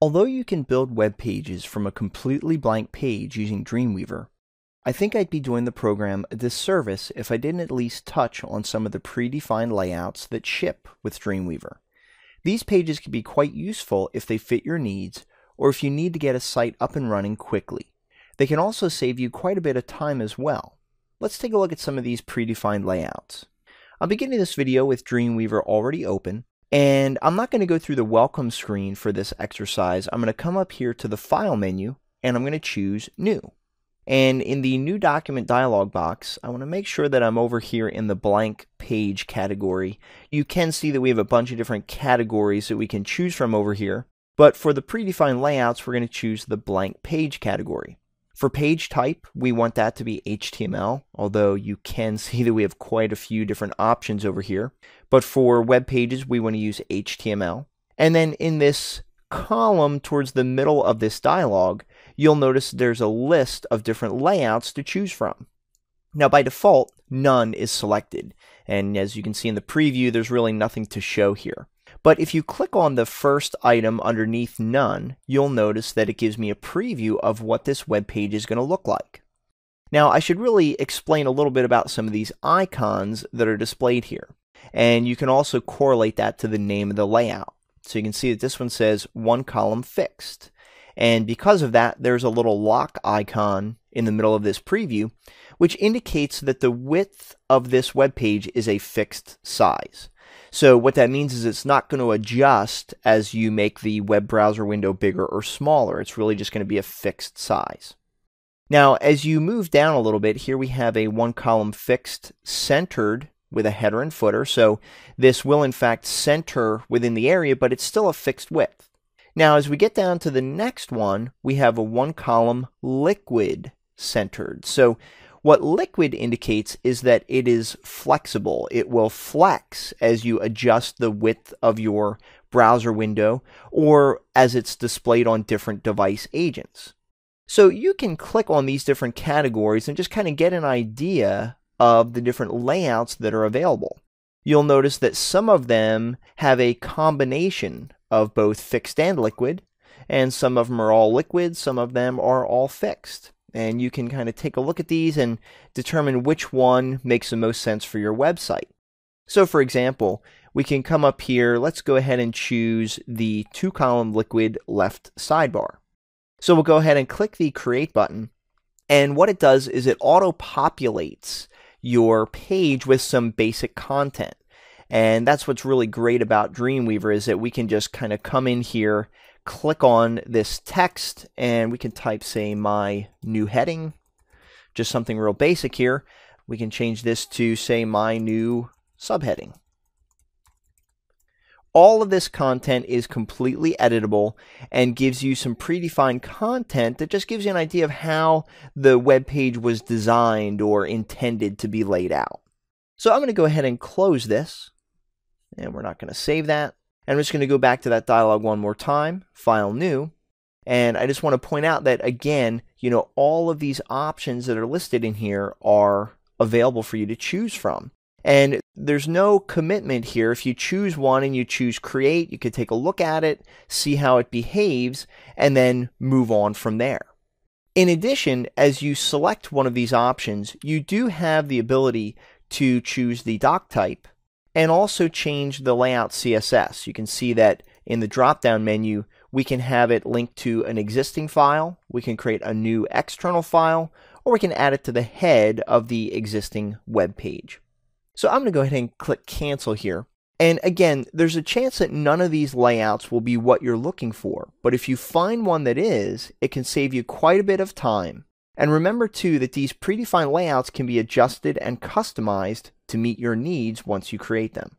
Although you can build web pages from a completely blank page using Dreamweaver, I think I'd be doing the program a disservice if I didn't at least touch on some of the predefined layouts that ship with Dreamweaver. These pages can be quite useful if they fit your needs or if you need to get a site up and running quickly. They can also save you quite a bit of time as well. Let's take a look at some of these predefined layouts. I'm beginning this video with Dreamweaver already open, and I'm not going to go through the welcome screen for this exercise. I'm going to come up here to the File menu, and I'm going to choose New. And in the New Document dialog box, I want to make sure that I'm over here in the blank page category. You can see that we have a bunch of different categories that we can choose from over here, but for the predefined layouts, we're going to choose the blank page category. For page type, we want that to be HTML, although you can see that we have quite a few different options over here. But for web pages, we want to use HTML. And then in this column towards the middle of this dialog, you'll notice there's a list of different layouts to choose from. Now by default, none is selected. And as you can see in the preview, there's really nothing to show here. But if you click on the first item underneath none, you'll notice that it gives me a preview of what this web page is going to look like. Now, I should really explain a little bit about some of these icons that are displayed here. And you can also correlate that to the name of the layout. So you can see that this one says one column fixed. And because of that, there's a little lock icon in the middle of this preview, which indicates that the width of this web page is a fixed size. So what that means is it's not going to adjust as you make the web browser window bigger or smaller. It's really just going to be a fixed size. Now, as you move down a little bit, here we have a one column fixed centered with a header and footer. So this will in fact center within the area, but it's still a fixed width. Now, as we get down to the next one, we have a one column liquid centered. So what liquid indicates is that it is flexible. It will flex as you adjust the width of your browser window or as it's displayed on different device agents. So you can click on these different categories and just kind of get an idea of the different layouts that are available. You'll notice that some of them have a combination of both fixed and liquid, and some of them are all liquid, some of them are all fixed. And you can kind of take a look at these and determine which one makes the most sense for your website. So for example, we can come up here, let's go ahead and choose the two column liquid left sidebar. So we'll go ahead and click the create button, and what it does is it auto-populates your page with some basic content. And that's what's really great about Dreamweaver, is that we can just kind of come in here, click on this text, and we can type, say, my new heading, just something real basic here. We can change this to, say, my new subheading. All of this content is completely editable and gives you some predefined content that just gives you an idea of how the web page was designed or intended to be laid out. So I'm going to go ahead and close this, and we're not going to save that. And I'm just going to go back to that dialog one more time, File New, and I just want to point out that, again, all of these options that are listed in here are available for you to choose from. And there's no commitment here. If you choose one and you choose Create, you could take a look at it, see how it behaves, and then move on from there. In addition, as you select one of these options, you do have the ability to choose the doc type and also change the layout CSS. You can see that in the drop-down menu, we can have it linked to an existing file, we can create a new external file, or we can add it to the head of the existing web page. So I'm going to go ahead and click Cancel here. And again, there's a chance that none of these layouts will be what you're looking for. But if you find one that is, it can save you quite a bit of time. And remember too that these predefined layouts can be adjusted and customized to meet your needs once you create them.